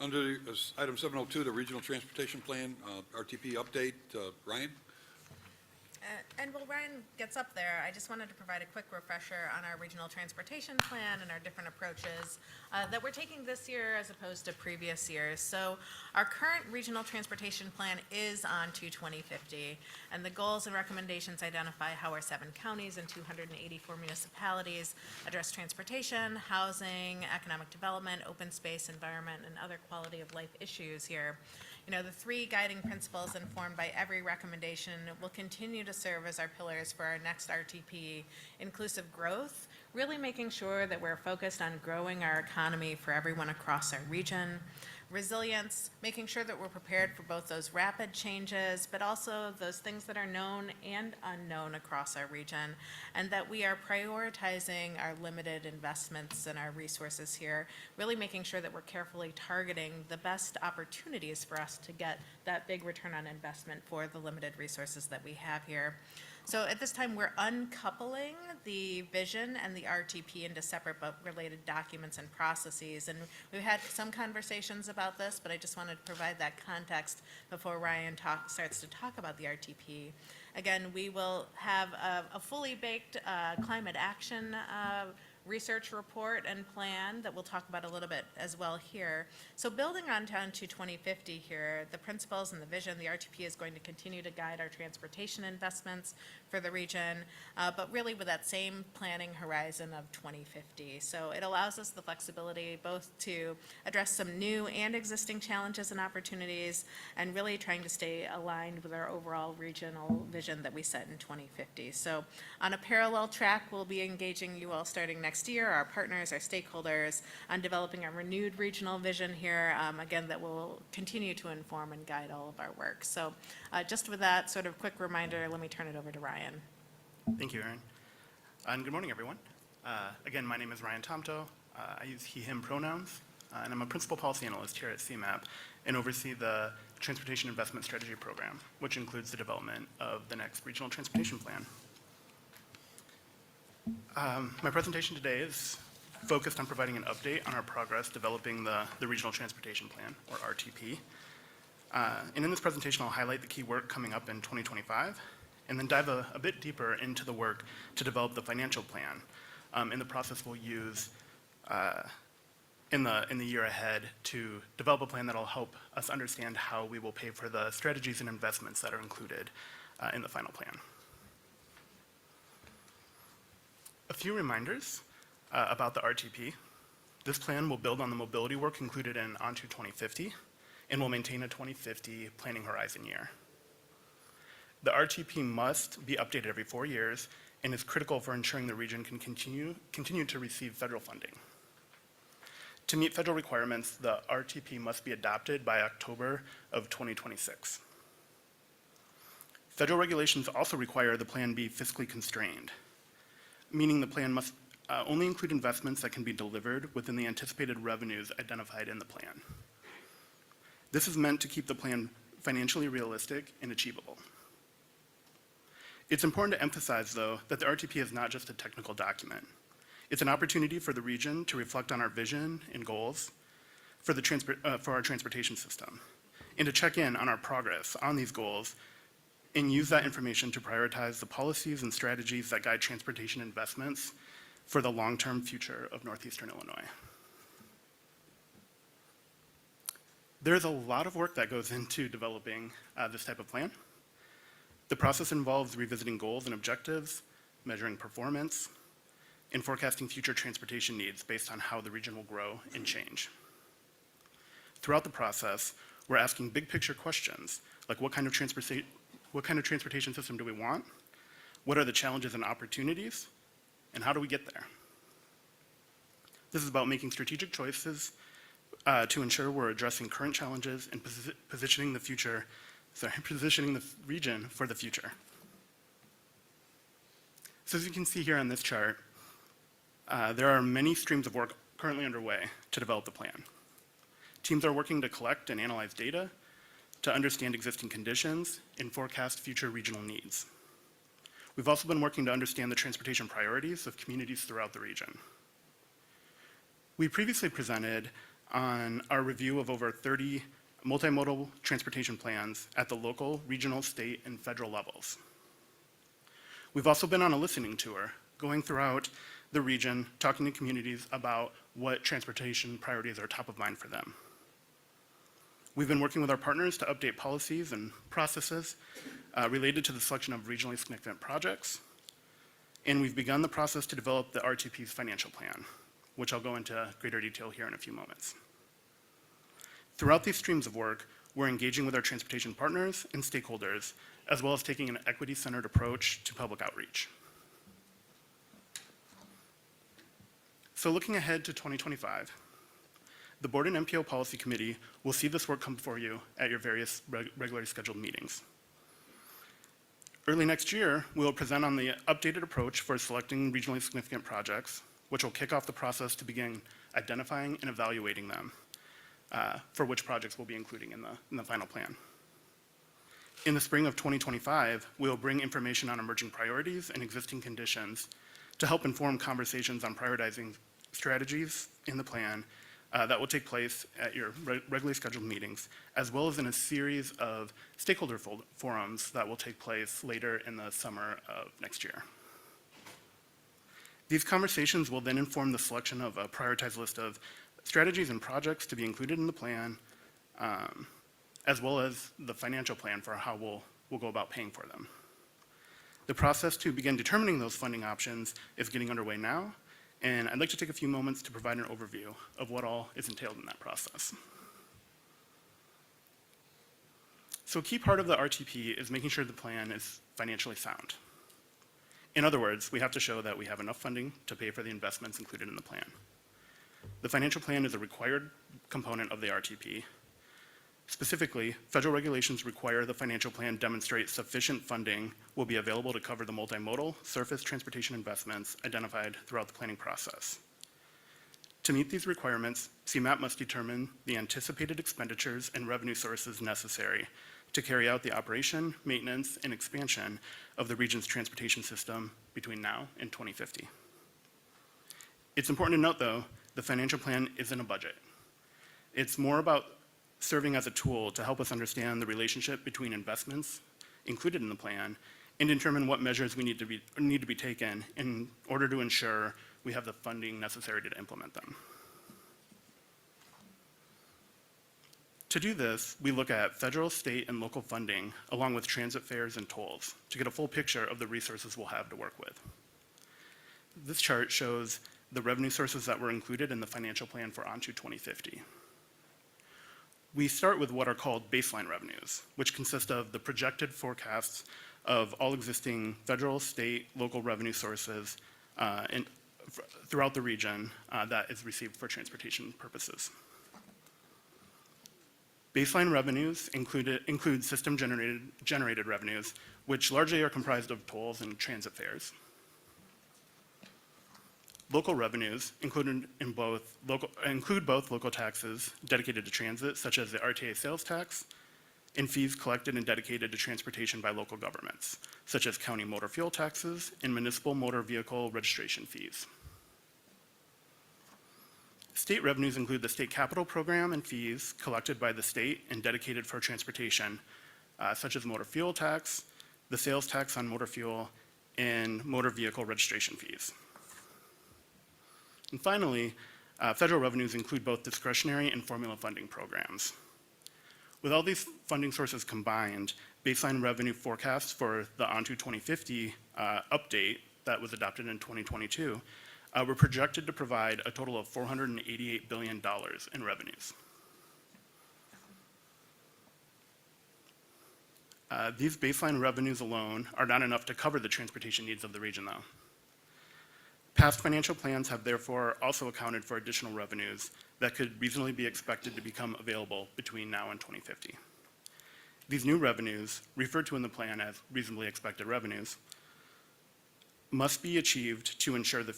Under item 702, the Regional Transportation Plan, RTP update, Ryan? And while Ryan gets up there, I just wanted to provide a quick refresher on our regional transportation plan and our different approaches that we're taking this year as opposed to previous years. So our current regional transportation plan is on to 2050, and the goals and recommendations identify how our 7 counties and 284 municipalities address transportation, housing, economic development, open space, environment, and other quality of life issues here. You know, the 3 guiding principles informed by every recommendation will continue to serve as our pillars for our next RTP: inclusive growth, really making sure that we're focused on growing our economy for everyone across our region; resilience, making sure that we're prepared for both those rapid changes, but also those things that are known and unknown across our region, and that we are prioritizing our limited investments and our resources here, really making sure that we're carefully targeting the best opportunities for us to get that big return on investment for the limited resources that we have here. So at this time, we're uncoupling the vision and the RTP into separate but related documents and processes. And we've had some conversations about this, but I just wanted to provide that context before Ryan starts to talk about the RTP. Again, we will have a fully baked climate action research report and plan that we'll talk about a little bit as well here. So building on down to 2050 here, the principles and the vision, the RTP is going to continue to guide our transportation investments for the region, but really with that same planning horizon of 2050. So it allows us the flexibility both to address some new and existing challenges and opportunities, and really trying to stay aligned with our overall regional vision that we set in 2050. So on a parallel track, we'll be engaging you all starting next year, our partners, our stakeholders, on developing a renewed regional vision here, again, that will continue to inform and guide all of our work. So just with that sort of quick reminder, let me turn it over to Ryan. Thank you, Erin. And good morning, everyone. Again, my name is Ryan Tomto. I use he, him pronouns, and I'm a principal policy analyst here at CMAP and oversee the Transportation Investment Strategy Program, which includes the development of the next Regional Transportation Plan. My presentation today is focused on providing an update on our progress developing the Regional Transportation Plan, or RTP. And in this presentation, I'll highlight the key work coming up in 2025, and then dive a bit deeper into the work to develop the financial plan. In the process, we'll use in the year ahead to develop a plan that'll help us understand how we will pay for the strategies and investments that are included in the final plan. A few reminders about the RTP. This plan will build on the mobility work included in On to 2050 and will maintain a 2050 planning horizon year. The RTP must be updated every 4 years and is critical for ensuring the region can continue to receive federal funding. To meet federal requirements, the RTP must be adopted by October of 2026. Federal regulations also require the plan be fiscally constrained, meaning the plan must only include investments that can be delivered within the anticipated revenues identified in the plan. This is meant to keep the plan financially realistic and achievable. It's important to emphasize, though, that the RTP is not just a technical document. It's an opportunity for the region to reflect on our vision and goals for our transportation system, and to check in on our progress on these goals and use that information to prioritize the policies and strategies that guide transportation investments for the long-term future of Northeastern Illinois. There's a lot of work that goes into developing this type of plan. The process involves revisiting goals and objectives, measuring performance, and forecasting future transportation needs based on how the region will grow and change. Throughout the process, we're asking big picture questions, like what kind of transportation system do we want? What are the challenges and opportunities? And how do we get there? This is about making strategic choices to ensure we're addressing current challenges and positioning the region for the future. So as you can see here on this chart, there are many streams of work currently underway to develop the plan. Teams are working to collect and analyze data, to understand existing conditions, and forecast future regional needs. We've also been working to understand the transportation priorities of communities throughout the region. We previously presented on our review of over 30 multimodal transportation plans at the local, regional, state, and federal levels. We've also been on a listening tour, going throughout the region, talking to communities about what transportation priorities are top of mind for them. We've been working with our partners to update policies and processes related to the selection of regionally significant projects, and we've begun the process to develop the RTP's financial plan, which I'll go into greater detail here in a few moments. Throughout these streams of work, we're engaging with our transportation partners and stakeholders, as well as taking an equity-centered approach to public outreach. So looking ahead to 2025, the Board and MPO Policy Committee will see this work come before you at your various regularly scheduled meetings. Early next year, we will present on the updated approach for selecting regionally significant projects, which will kick off the process to begin identifying and evaluating them for which projects we'll be including in the final plan. In the spring of 2025, we will bring information on emerging priorities and existing conditions to help inform conversations on prioritizing strategies in the plan that will take place at your regularly scheduled meetings, as well as in a series of stakeholder forums that will take place later in the summer of next year. These conversations will then inform the selection of a prioritized list of strategies and projects to be included in the plan, as well as the financial plan for how we'll go about paying for them. The process to begin determining those funding options is getting underway now, and I'd like to take a few moments to provide an overview of what all is entailed in that process. So a key part of the RTP is making sure the plan is financially sound. In other words, we have to show that we have enough funding to pay for the investments included in the plan. The financial plan is a required component of the RTP. Specifically, federal regulations require the financial plan demonstrate sufficient funding will be available to cover the multimodal surface transportation investments identified throughout the planning process. To meet these requirements, CMAP must determine the anticipated expenditures and revenue sources necessary to carry out the operation, maintenance, and expansion of the region's transportation system between now and 2050. It's important to note, though, the financial plan isn't a budget. It's more about serving as a tool to help us understand the relationship between investments included in the plan and determine what measures we need to be taken in order to ensure we have the funding necessary to implement them. To do this, we look at federal, state, and local funding along with transit fares and tolls to get a full picture of the resources we'll have to work with. This chart shows the revenue sources that were included in the financial plan for ONTO 2050. We start with what are called baseline revenues, which consist of the projected forecasts of all existing federal, state, local revenue sources throughout the region that is received for transportation purposes. Baseline revenues include system-generated revenues, which largely are comprised of tolls and transit fares. Local revenues include both local taxes dedicated to transit, such as the RTA sales tax, and fees collected and dedicated to transportation by local governments, such as county motor fuel taxes and municipal motor vehicle registration fees. State revenues include the state capital program and fees collected by the state and dedicated for transportation, such as motor fuel tax, the sales tax on motor fuel, and motor vehicle registration fees. And finally, federal revenues include both discretionary and formula funding programs. With all these funding sources combined, baseline revenue forecasts for the ONTO 2050 update that was adopted in 2022 were projected to provide a total of $488 billion in revenues. These baseline revenues alone are not enough to cover the transportation needs of the region, though. Past financial plans have therefore also accounted for additional revenues that could reasonably be expected to become available between now and 2050. These new revenues, referred to in the plan as reasonably expected revenues, must be achieved to ensure that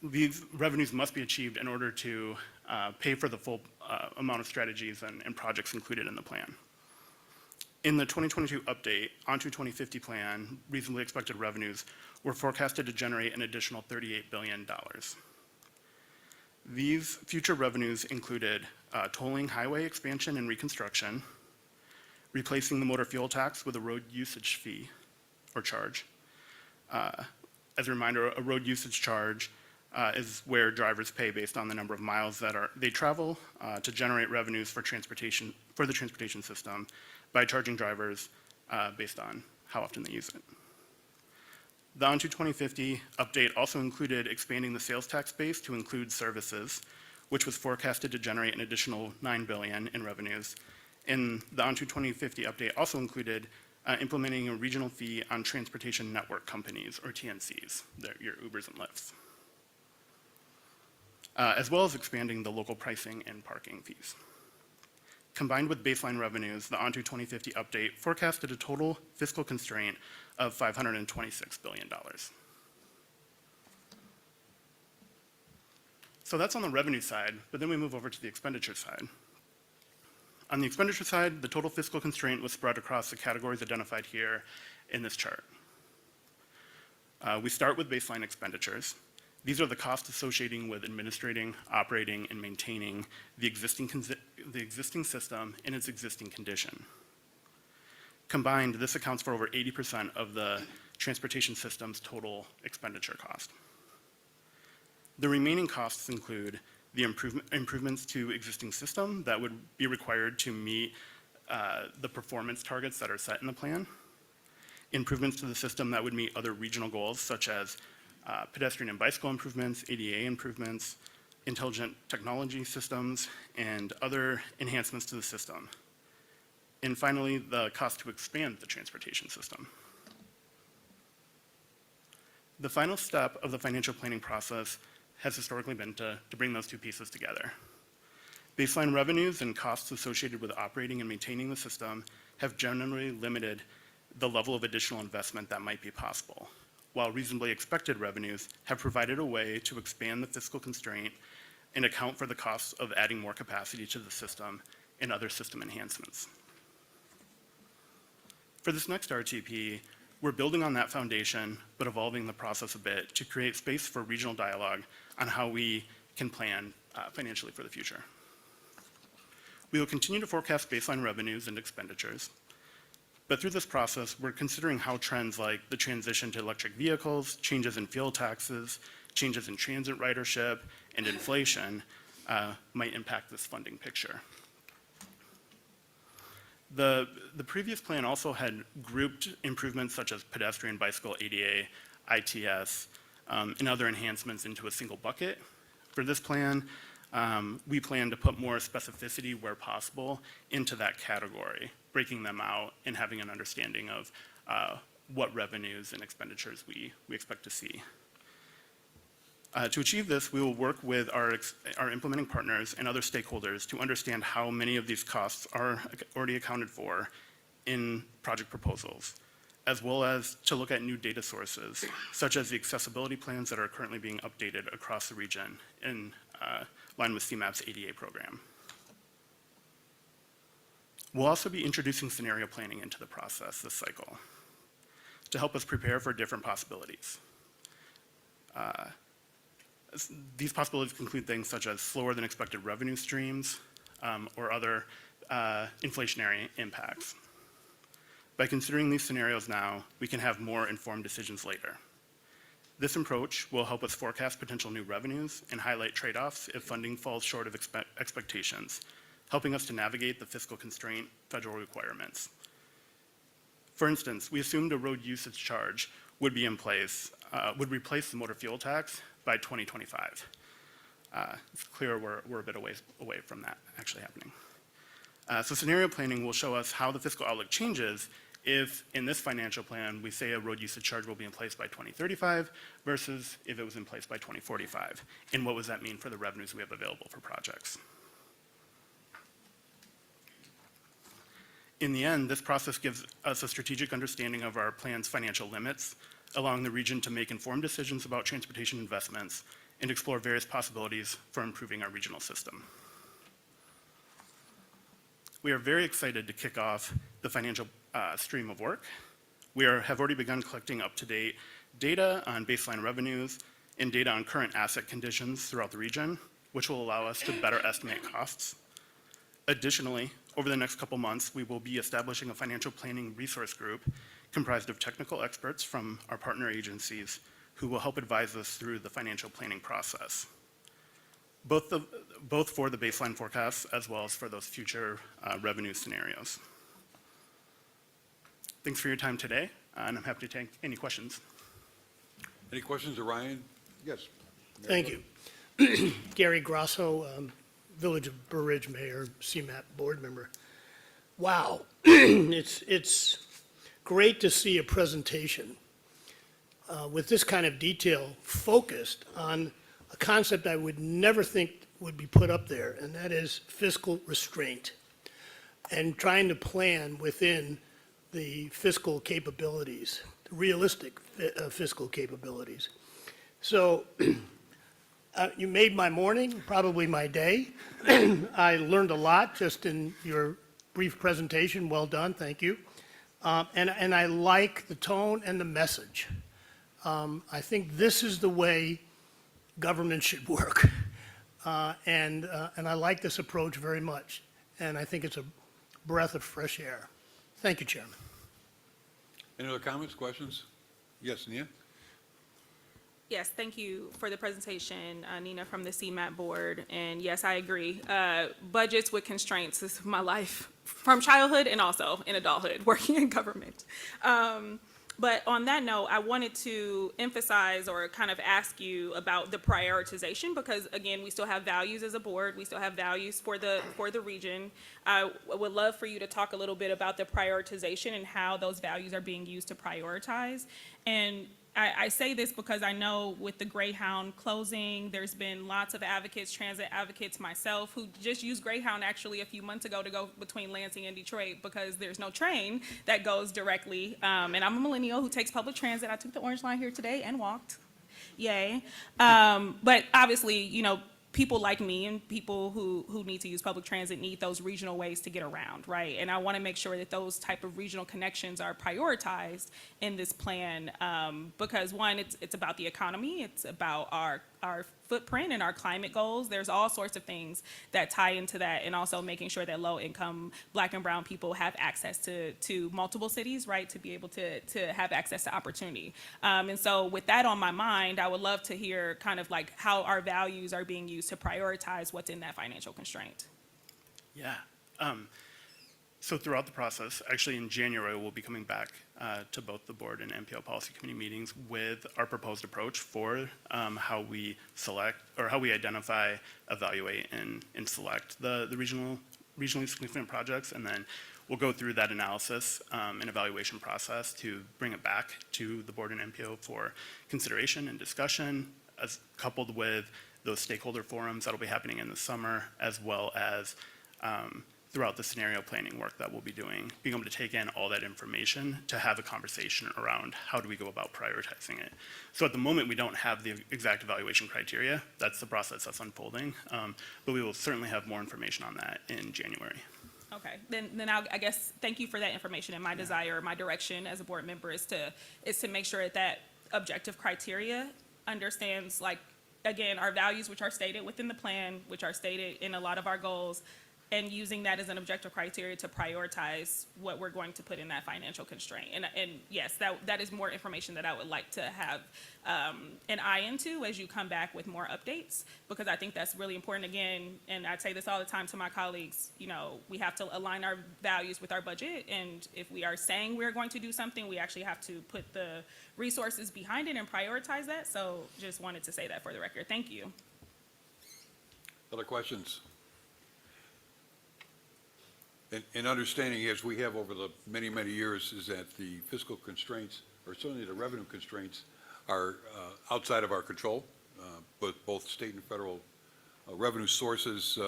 these revenues must be achieved in order to pay for the full amount of strategies and projects included in the plan. In the 2022 update, ONTO 2050 plan, reasonably expected revenues were forecasted to generate an additional $38 billion. These future revenues included tolling highway expansion and reconstruction, replacing the motor fuel tax with a road usage fee or charge. As a reminder, a road usage charge is where drivers pay based on the number of miles that they travel to generate revenues for the transportation system by charging drivers based on how often they use it. The On to 2050 update also included expanding the sales tax base to include services, which was forecasted to generate an additional $9 billion in revenues. And the On to 2050 update also included implementing a regional fee on transportation network companies, or TNCs, your Ubers and Lyfts, as well as expanding the local pricing and parking fees. Combined with baseline revenues, the On to 2050 update forecasted a total fiscal constraint of $526 billion. So that's on the revenue side, but then we move over to the expenditure side. On the expenditure side, the total fiscal constraint was spread across the categories identified here in this chart. We start with baseline expenditures. These are the costs associated with administrating, operating, and maintaining the existing system in its existing condition. Combined, this accounts for over 80% of the transportation system's total expenditure cost. The remaining costs include the improvements to existing system that would be required to meet the performance targets that are set in the plan, improvements to the system that would meet other regional goals such as pedestrian and bicycle improvements, ADA improvements, intelligent technology systems, and other enhancements to the system. And finally, the cost to expand the transportation system. The final step of the financial planning process has historically been to bring those two pieces together. Baseline revenues and costs associated with operating and maintaining the system have generally limited the level of additional investment that might be possible, while reasonably expected revenues have provided a way to expand the fiscal constraint and account for the costs of adding more capacity to the system and other system enhancements. For this next RTP, we're building on that foundation, but evolving the process a bit to create space for regional dialogue on how we can plan financially for the future. We will continue to forecast baseline revenues and expenditures, but through this process, we're considering how trends like the transition to electric vehicles, changes in fuel taxes, changes in transit ridership, and inflation might impact this funding picture. The previous plan also had grouped improvements such as pedestrian, bicycle, ADA, ITS, and other enhancements into a single bucket. For this plan, we plan to put more specificity where possible into that category, breaking them out and having an understanding of what revenues and expenditures we expect to see. To achieve this, we will work with our implementing partners and other stakeholders to understand how many of these costs are already accounted for in project proposals, as well as to look at new data sources, such as the accessibility plans that are currently being updated across the region in line with CMAP's ADA program. We'll also be introducing scenario planning into the process this cycle to help us prepare for different possibilities. These possibilities include things such as slower than expected revenue streams or other inflationary impacts. By considering these scenarios now, we can have more informed decisions later. This approach will help us forecast potential new revenues and highlight trade-offs if funding falls short of expectations, helping us to navigate the fiscal constraint federal requirements. For instance, we assumed a road usage charge would be in place, would replace the motor fuel tax by 2025. It's clear we're a bit away from that actually happening. So scenario planning will show us how the fiscal outlook changes if in this financial plan we say a road usage charge will be in place by 2035 versus if it was in place by 2045. And what does that mean for the revenues we have available for projects? In the end, this process gives us a strategic understanding of our plan's financial limits, allowing the region to make informed decisions about transportation investments and explore various possibilities for improving our regional system. We are very excited to kick off the financial stream of work. We have already begun collecting up-to-date data on baseline revenues and data on current asset conditions throughout the region, which will allow us to better estimate costs. Additionally, over the next couple months, we will be establishing a financial planning resource group comprised of technical experts from our partner agencies who will help advise us through the financial planning process, both for the baseline forecasts as well as for those future revenue scenarios. Thanks for your time today, and I'm happy to take any questions. Any questions of Ryan? Yes. Thank you. Gary Grosso, Village of Burr Ridge Mayor, CMAP Board Member. Wow, it's great to see a presentation with this kind of detail focused on a concept I would never think would be put up there, and that is fiscal restraint and trying to plan within the fiscal capabilities, realistic fiscal capabilities. So you made my morning, probably my day. I learned a lot just in your brief presentation. Well done, thank you. And I like the tone and the message. I think this is the way government should work. And I like this approach very much. And I think it's a breath of fresh air. Thank you, Chairman. Any other comments, questions? Yes, Nia? Yes, thank you for the presentation, Nina from the CMAP board. And yes, I agree. Budgets with constraints is my life from childhood and also in adulthood, working in government. But on that note, I wanted to emphasize or kind of ask you about the prioritization, because again, we still have values as a board. We still have values for the region. I would love for you to talk a little bit about the prioritization and how those values are being used to prioritize. And I say this because I know with the Greyhound closing, there's been lots of advocates, transit advocates, myself, who just used Greyhound actually a few months ago to go between Lansing and Detroit because there's no train that goes directly. And I'm a millennial who takes public transit. I took the Orange Line here today and walked. Yay. But obviously, you know, people like me and people who need to use public transit need those regional ways to get around, right? And I want to make sure that those type of regional connections are prioritized in this plan because one, it's about the economy, it's about our footprint and our climate goals. There's all sorts of things that tie into that, and also making sure that low income Black and brown people have access to multiple cities, right, to be able to have access to opportunity. And so with that on my mind, I would love to hear kind of like how our values are being used to prioritize what's in that financial constraint. Yeah. So throughout the process, actually in January, we'll be coming back to both the board and MPO policy committee meetings with our proposed approach for how we select or how we identify, evaluate, and select the regionally significant projects. And then we'll go through that analysis and evaluation process to bring it back to the board and MPO for consideration and discussion, as coupled with those stakeholder forums that'll be happening in the summer, as well as throughout the scenario planning work that we'll be doing, being able to take in all that information to have a conversation around how do we go about prioritizing it. So at the moment, we don't have the exact evaluation criteria. That's the process that's unfolding, but we will certainly have more information on that in January. Okay, then I guess thank you for that information. And my desire, my direction as a board member is to make sure that objective criteria understands, like, again, our values, which are stated within the plan, which are stated in a lot of our goals, and using that as an objective criteria to prioritize what we're going to put in that financial constraint. And yes, that is more information that I would like to have an eye into as you come back with more updates, because I think that's really important. Again, and I say this all the time to my colleagues, you know, we have to align our values with our budget, and if we are saying we're going to do something, we actually have to put the resources behind it and prioritize that. So just wanted to say that for the record. Thank you. Other questions? And understanding, as we have over the many, many years, is that the fiscal constraints, or certainly the revenue constraints, are outside of our control, but both state and federal revenue sources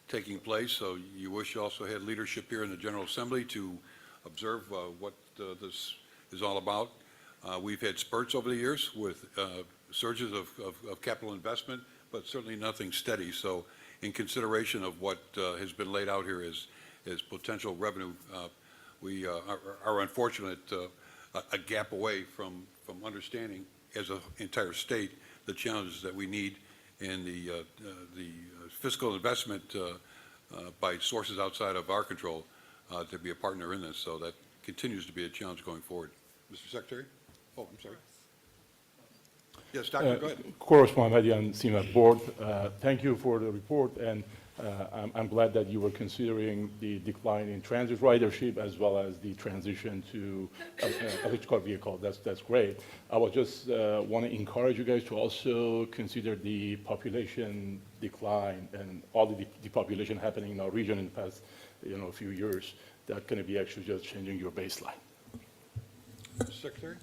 taking place. So you wish you also had leadership here in the General Assembly to observe what this is all about. We've had spurts over the years with surges of capital investment, but certainly nothing steady. So in consideration of what has been laid out here as potential revenue, we are unfortunate a gap away from understanding as an entire state the challenges that we need and the fiscal investment by sources outside of our control to be a partner in this. So that continues to be a challenge going forward. Mr. Secretary? Oh, I'm sorry. Yes, Doctor, go ahead. Koros Mohammadian, CMAP Board. Thank you for the report, and I'm glad that you were considering the decline in transit ridership as well as the transition to electrical vehicle. That's great. I was just want to encourage you guys to also consider the population decline and all the depopulation happening in our region in the past, few years. That's going to be actually just changing your baseline. Mr. Secretary?